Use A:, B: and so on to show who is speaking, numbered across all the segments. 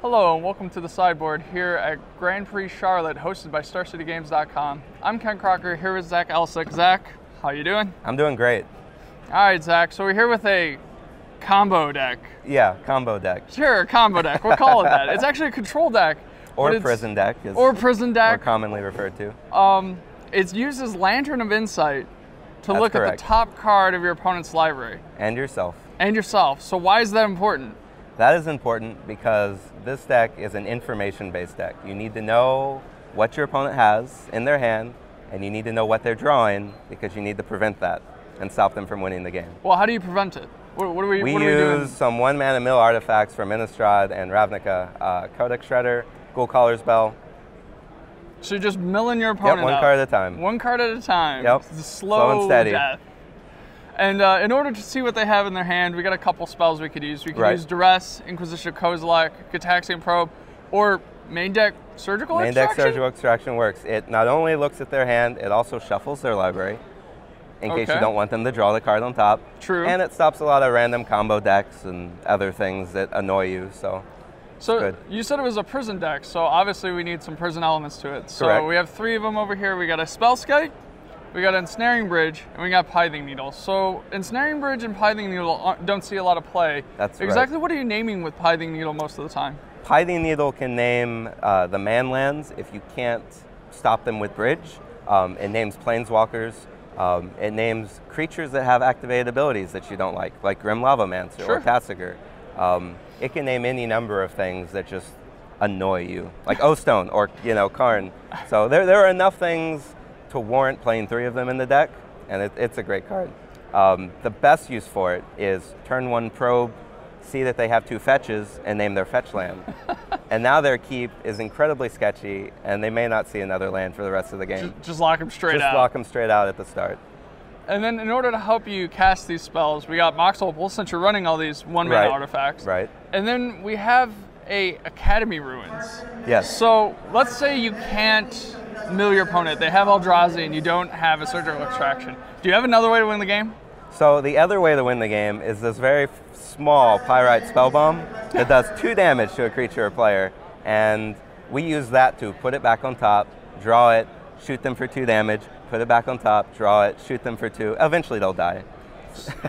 A: Hello and welcome to the sideboard here at Grand Prix Charlotte, hosted by StarCityGames.com. I'm Ken Crocker here with Zach Elsik. Zach, how you doing?
B: I'm doing great.
A: All right, Zach. So we're here with a combo deck.
B: Yeah, combo deck.
A: Sure, combo deck. We'll call it that. It's actually a control deck.
B: Or prison deck.
A: Or prison deck.
B: More commonly referred to.
A: It uses Lantern of Insight to
B: That's
A: look
B: correct.
A: at the top card of your opponent's library.
B: And yourself.
A: And yourself. So why is that important?
B: That is important because this deck is an information-based deck. You need to know what your opponent has in their hand, and you need to know what they're drawing because you need to prevent that and stop them from winning the game.
A: Well, how do you prevent it? What are we doing?
B: We use some one-mana mill artifacts from Innistrad and Ravnica, Codex Shredder, Ghoul Caller's Bell.
A: So you're just milling your opponent
B: Yep, one card at a time.
A: One card at a time.
B: Yep.
A: It's slow
B: and steady.
A: death. And in order to see what they have in their hand, we got a couple spells we could use. We could use Duress, Inquisition of Kozilek, Gitaxian Probe, or main deck Surgical Extraction?
B: Main deck Surgical Extraction works. It not only looks at their hand, it also shuffles their library in case you don't want them to draw the card on top.
A: True.
B: And it stops a lot of random combo decks and other things that annoy you. So good.
A: You said it was a prison deck, so obviously we need some prison elements to it. So
B: Correct.
A: we have three of them over here. We got a Spellskite, we got Ensnaring Bridge, and we got Pithing Needle. So Ensnaring Bridge and Pithing Needle don't see a lot of play.
B: That's
A: exactly what are you naming with Pithing Needle most of the time?
B: Pithing Needle can name the man lands if you can't stop them with Bridge. It names Planeswalkers. It names creatures that have activated abilities that you don't like Grim Lavamancer or Tasigur. It can name any number of things that just annoy you, like O-Stone or Karn. So there are enough things to warrant playing three of them in the deck, and it's a great card. The best use for it is turn one probe, see that they have two fetches, and name their fetch land. And now their keep is incredibly sketchy, and they may not see another land for the rest of the game.
A: Just lock them straight out.
B: Just lock them straight out at the start.
A: And then in order to help you cast these spells, we got Mox Opal, since you're running all these one-mana artifacts.
B: Right.
A: And then we have a Academy Ruins.
B: Yes.
A: So let's say you can't mill your opponent. They have Eldrazi and you don't have a Surgical Extraction. Do you have another way to win the game?
B: So the other way to win the game is this very small Pyrite Spellbomb that does 2 damage to a creature or player. And we use that to put it back on top, draw it, shoot them for 2 damage, put it back on top, draw it, shoot them for 2. Eventually they'll die.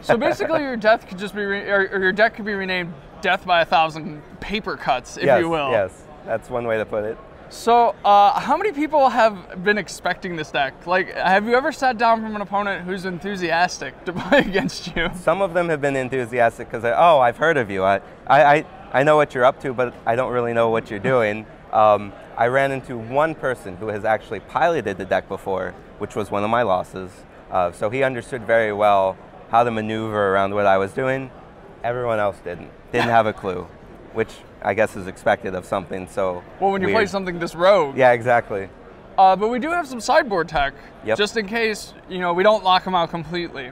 A: So basically your death could just be, or your deck could be renamed Death by 1,000 Paper Cuts, if you will.
B: Yes, that's one way to put it.
A: So how many people have been expecting this deck? Like, have you ever sat down from an opponent who's enthusiastic to play against you?
B: Some of them have been enthusiastic because, oh, I've heard of you. I know what you're up to, but I don't really know what you're doing. I ran into one person who has actually piloted the deck before, which was one of my losses. So he understood very well how to maneuver around what I was doing. Everyone else didn't have a clue, which I guess is expected of something so
A: well, when you play something this rogue.
B: Yeah, exactly.
A: But we do have some sideboard tech, just in case we don't lock them out completely.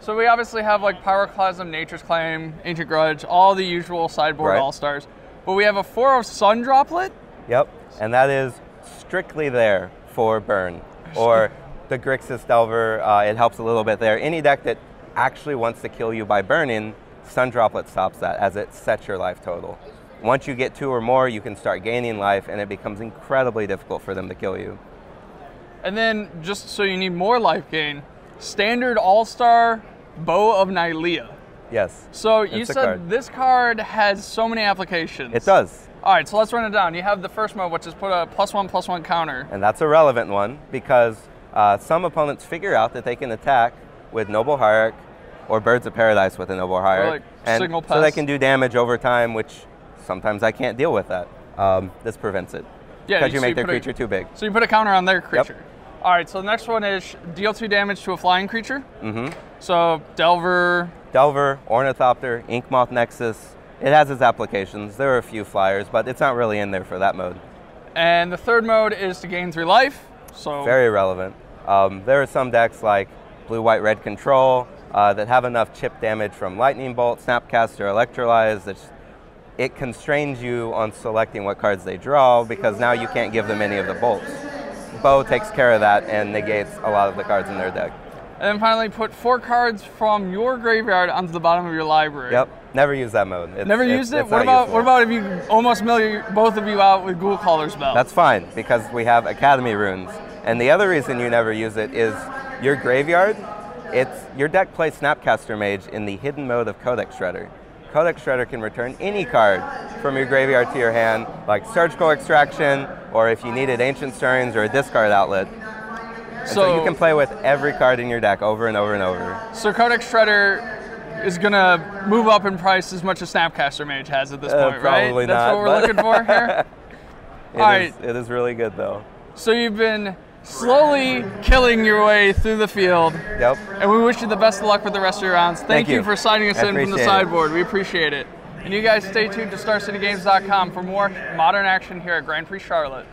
A: So we obviously have like Pyroclasm, Nature's Claim, Ancient Grudge, all the usual sideboard all-stars. But we have a 4 Sun Droplet.
B: Yep, and that is strictly there for burn. Or the Grixis Delver, it helps a little bit there. Any deck that actually wants to kill you by burning, Sun Droplet stops that as it sets your life total. Once you get 2 or more, you can start gaining life, and it becomes incredibly difficult for them to kill you.
A: And then, just so you need more life gain, Standard All-Star Bow of Nylea.
B: Yes.
A: So you said this card has so many applications.
B: It does.
A: All right, so let's run it down. You have the first mode, which is put a +1/+1 counter.
B: And that's a relevant one because some opponents figure out that they can attack with Noble Hierarch or Birds of Paradise with a Noble Hierarch.
A: Like Signal Pest.
B: So they can do damage over time, which sometimes I can't deal with that. This prevents it.
A: Yeah,
B: because you make their creature too big.
A: So you put a counter on their creature. Yep. All right, so the next one is deal 2 damage to a flying creature. So Delver,
B: Ornithopter, Inkmoth Nexus. It has its applications. There are a few flyers, but it's not really in there for that mode.
A: And the third mode is to gain 3 life. So
B: very relevant. There are some decks like Blue, White, Red Control that have enough chip damage from Lightning Bolt, Snapcaster, Electrolyze that it constrains you on selecting what cards they draw because now you can't give them any of the bolts. Bow takes care of that and negates a lot of the cards in their deck.
A: And then finally put 4 cards from your graveyard onto the bottom of your library.
B: Yep. Never used that mode.
A: Never used it? What about if you almost mill both of you out with Ghoul Caller's Bell?
B: That's fine, because we have Academy runes. And the other reason you never use it is your graveyard, your deck plays Snapcaster Mage in the hidden mode of Codex Shredder. Codex Shredder can return any card from your graveyard to your hand, like Surgical Extraction, or if you needed Ancient Stirrings or a discard outlet. So you can play with every card in your deck over and over and over.
A: So Codex Shredder is going to move up in price as much as Snapcaster Mage has at this point, right?
B: Probably
A: That's
B: not,
A: what we're looking for here?
B: It is really good, though.
A: So you've been slowly killing your way through the field.
B: Yep.
A: And we wish you the best of luck with the rest of your rounds. Thank you for signing us in from the sideboard. We appreciate it. And you guys stay tuned to StarCityGames.com for more modern action here at Grand Prix Charlotte.